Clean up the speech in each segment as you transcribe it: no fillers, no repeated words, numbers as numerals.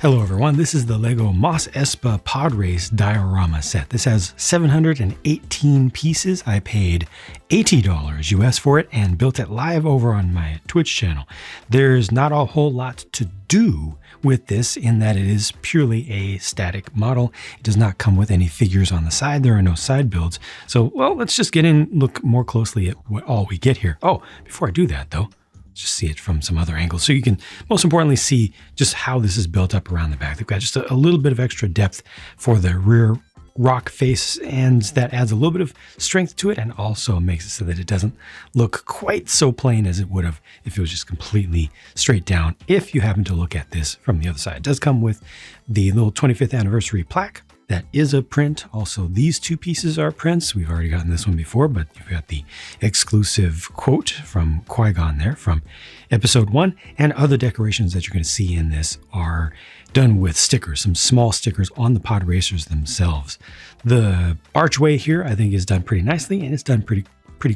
Hello everyone, this is the LEGO Moss Espa Pod Race Diorama set. This has 718 pieces. I paid $80 US for it and built it live over on my Twitch channel. There's not a whole lot to do with this in that it is purely a static model. It does not come with any figures on the side. There are no side builds. So, well, let's just get in, look more closely at what all we get here. Oh, before I do that though, just see it from some other angles. So you can most importantly see just how this is built up around the back. They've got just a little bit of extra depth for the rear rock face, and that adds a little bit of strength to it and also makes it so that it doesn't look quite so plain as it would have if it was just completely straight down. If you happen to look at this from the other side, it does come with the little 25th anniversary plaque. That is a print. Also, these two pieces are prints. We've already gotten this one before, but you've got the exclusive quote from Qui-Gon there from episode 1, and other decorations that you're going to see in this are done with stickers, some small stickers on the pod racers themselves. The archway here, I think, is done pretty nicely, and it's done pretty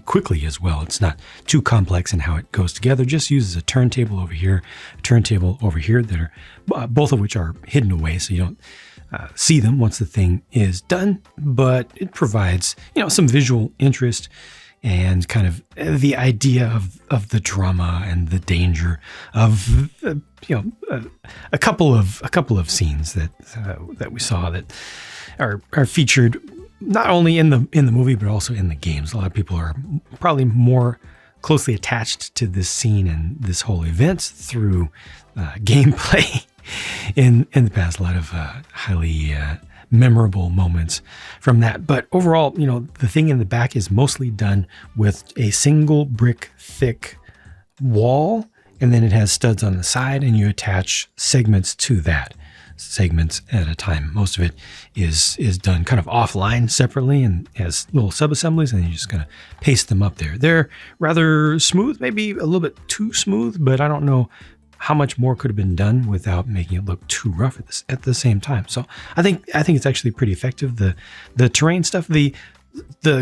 quickly as well. It's not too complex in how it goes together. Just uses a turntable over here, a turntable over here that are both of which are hidden away, so you don't see them once the thing is done, but it provides, some visual interest and kind of the idea of the drama and the danger of, a couple of scenes that we saw that are featured not only in the movie, but also in the games. A lot of people are probably more closely attached to this scene and this whole event through gameplay. In the past, a lot of highly memorable moments from that. But overall, the thing in the back is mostly done with a single brick thick wall, and then it has studs on the side, and you attach segments to that, segments at a time. Most of it is done kind of offline separately and has little sub-assemblies, and you're just going to paste them up there. They're rather smooth, maybe a little bit too smooth, but I don't know how much more could have been done without making it look too rough at the same time. So I think it's actually pretty effective. The terrain stuff, the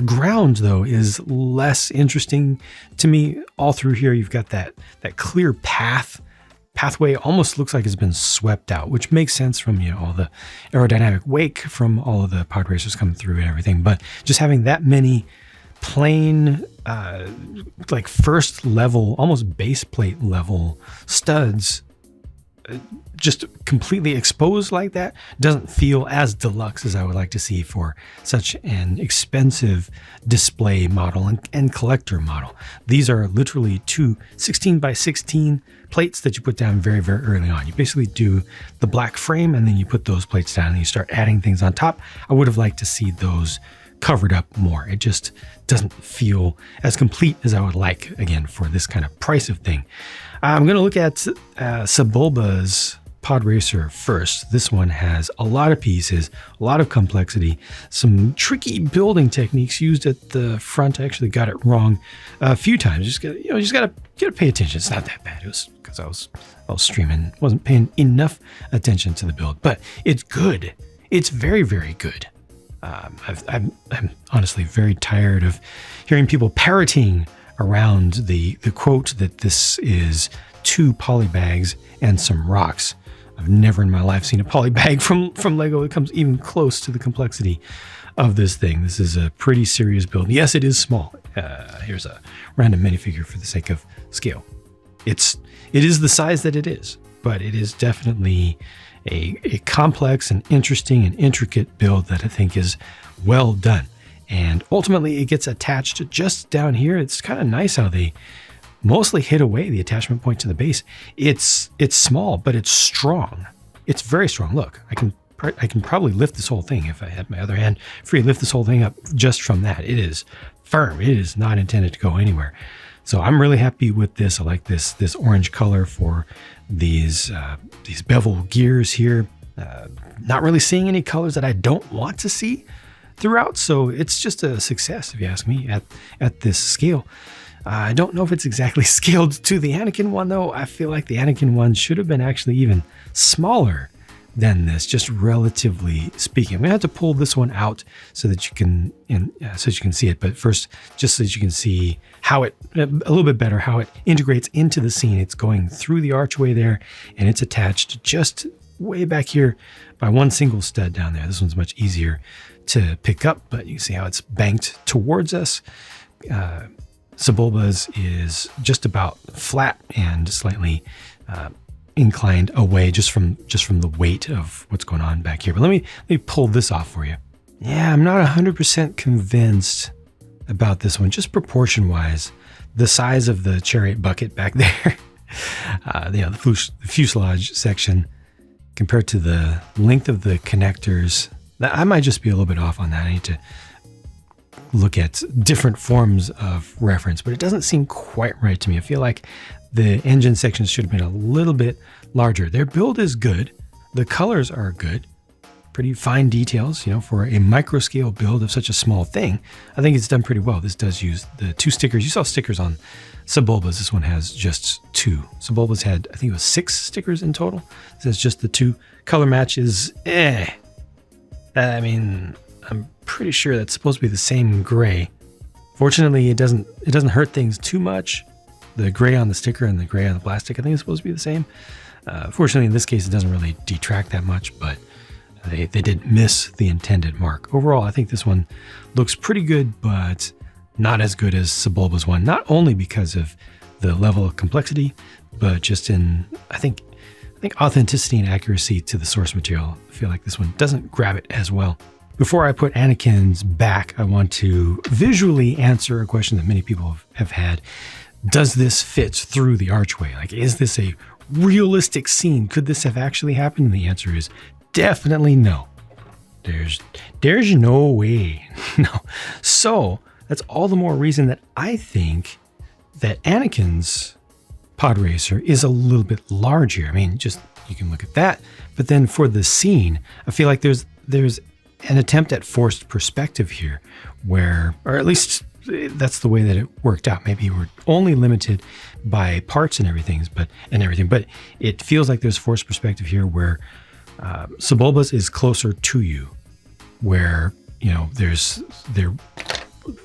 ground though is less interesting to me. All through here, you've got that clear pathway, almost looks like it's been swept out, which makes sense from all the aerodynamic wake from all of the pod racers coming through and everything. But just having that many plain like first level, almost base plate level studs just completely exposed like that doesn't feel as deluxe as I would like to see for such an expensive display model and collector model. These are literally two 16 by 16 plates that you put down very, very early on. You basically do the black frame and then you put those plates down and you start adding things on top. I would have liked to see those covered up more. It just doesn't feel as complete as I would like, again, for this kind of price of thing. I'm going to look at Sebulba's pod racer first. This one has a lot of pieces, a lot of complexity, some tricky building techniques used at the front. I actually got it wrong a few times. Just gotta pay attention. It's not that bad. It was because I was streaming, wasn't paying enough attention to the build, but it's good. It's very, very good. I'm honestly very tired of hearing people parroting around the quote that this is 2 polybags and some rocks. I've never in my life seen a polybag from LEGO that comes even close to the complexity of this thing. This is a pretty serious build. Yes, it is small. Here's a random minifigure for the sake of scale. It is the size that it is, but it is definitely a complex and interesting and intricate build that I think is well done. And ultimately it gets attached just down here. It's kind of nice how they mostly hid away the attachment point to the base. It's small, but it's strong. It's very strong. Look, I can probably lift this whole thing if I had my other hand free, lift this whole thing up just from that. It is firm. It is not intended to go anywhere. So I'm really happy with this. I like this orange color for these bevel gears here. Not really seeing any colors that I don't want to see throughout. So it's just a success, if you ask me, at this scale. I don't know if it's exactly scaled to the Anakin one, though. I feel like the Anakin one should have been actually even smaller than this, just relatively speaking. I'm gonna have to pull this one out so that you can see it. But first, just so that you can see how it, a little bit better, how it integrates into the scene. It's going through the archway there, and it's attached just way back here by one single stud down there. This one's much easier to pick up, but you can see how it's banked towards us. Sebulba's is just about flat and slightly inclined away just from the weight of what's going on back here. But let me pull this off for you. Yeah, I'm not 100% convinced about this one, just proportion wise. The size of the chariot bucket back there, the fuselage section compared to the length of the connectors, I might just be a little bit off on that. I need to look at different forms of reference, but it doesn't seem quite right to me. I feel like the engine sections should have been a little bit larger. Their build is good. The colors are good. Pretty fine details, for a micro scale build of such a small thing. I think it's done pretty well. This does use the 2 stickers. You saw stickers on Sebulba's. This one has just 2. Sebulba's had, I think it was 6 stickers in total. It says just the 2. Color match is I mean, I'm pretty sure that's supposed to be the same gray. Fortunately, it doesn't hurt things too much. The gray on the sticker and the gray on the plastic, I think it's supposed to be the same. Fortunately, in this case, it doesn't really detract that much, but they did miss the intended mark. Overall, I think this one looks pretty good, but not as good as Sebulba's one. Not only because of the level of complexity, but just in, I think authenticity and accuracy to the source material. I feel like this one doesn't grab it as well. Before I put Anakin's back, I want to visually answer a question that many people have had. Does this fit through the archway? Like, is this a realistic scene? Could this have actually happened? And the answer is definitely no. There's no way. No. So that's all the more reason that I think that Anakin's pod racer is a little bit larger. I mean, just you can look at that. But then for the scene, I feel like there's an attempt at forced perspective here where, or at least that's the way that it worked out. Maybe we're only limited by parts and everything, but it feels like there's forced perspective here where Sebulba's is closer to you, where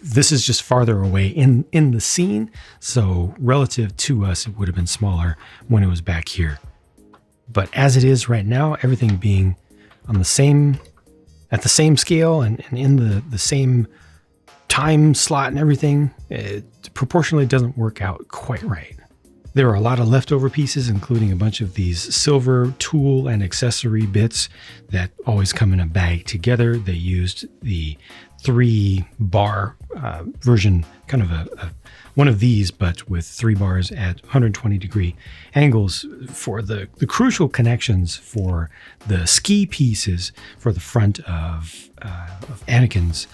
this is just farther away in the scene. So relative to us, it would have been smaller when it was back here. But as it is right now, everything being on at the same scale and in the same time slot and everything, it proportionally doesn't work out quite right. There are a lot of leftover pieces, including a bunch of these silver tool and accessory bits that always come in a bag together. They used the 3-bar version, kind of one of these, but with 3 bars at 120-degree angles for the crucial connections for the ski pieces for the front of Anakin's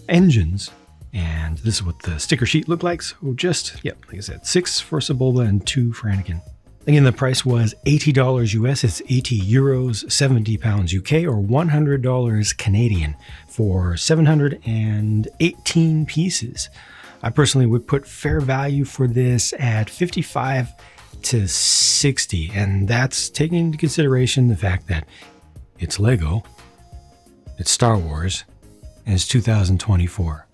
engines. And this is what the sticker sheet looked like. So like I said, 6 for Sebulba and 2 for Anakin. Again, the price was $80 US. It's 80 euros, 70 pounds UK, or $100 Canadian for 718 pieces. I personally would put fair value for this at 55 to 60. And that's taking into consideration the fact that it's Lego, it's Star Wars, and it's 2024.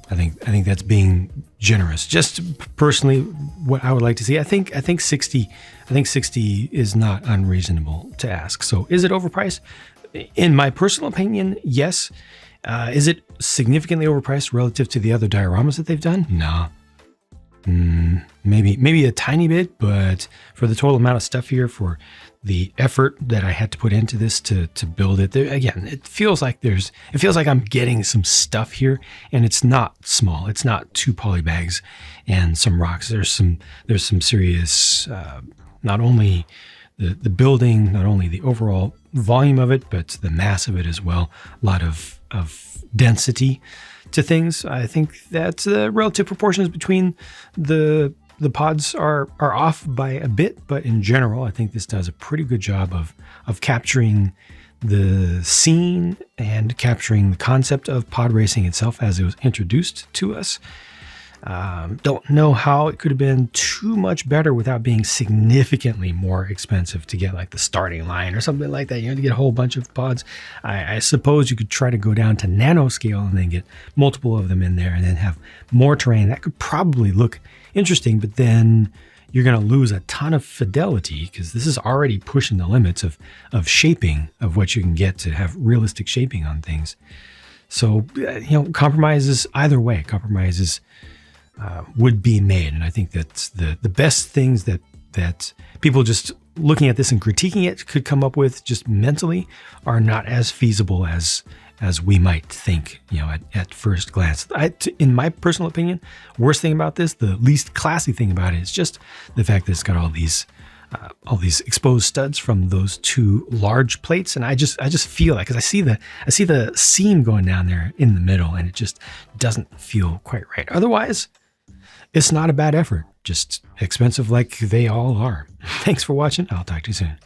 I think that's being generous. Just personally, what I would like to see, I think 60 is not unreasonable to ask. So is it overpriced? In my personal opinion, yes. Is it significantly overpriced relative to the other dioramas that they've done? No. Maybe a tiny bit, but for the total amount of stuff here, for the effort that I had to put into this to build it, again, it feels like I'm getting some stuff here, and it's not small. It's not 2 poly bags and some rocks. There's some serious, not only the building, not only the overall volume of it, but the mass of it as well. A lot of density to things. I think that the relative proportions between the pods are off by a bit, but in general, I think this does a pretty good job of capturing the scene and capturing the concept of pod racing itself as it was introduced to us. Don't know how it could have been too much better without being significantly more expensive to get like the starting line or something like that. You had to get a whole bunch of pods. I suppose you could try to go down to nanoscale and then get multiple of them in there and then have more terrain. That could probably look interesting, but then you're going to lose a ton of fidelity because this is already pushing the limits of shaping of what you can get to have realistic shaping on things. So, compromises either way, compromises would be made. And I think that's the best things that people just looking at this and critiquing it could come up with just mentally are not as feasible as we might think, at first glance. In my personal opinion, worst thing about this, the least classy thing about it is just the fact that it's got all these exposed studs from those two large plates, and I just feel like, because I see the seam going down there in the middle, and it just doesn't feel quite right. Otherwise, it's not a bad effort, just expensive like they all are. Thanks for watching. I'll talk to you soon.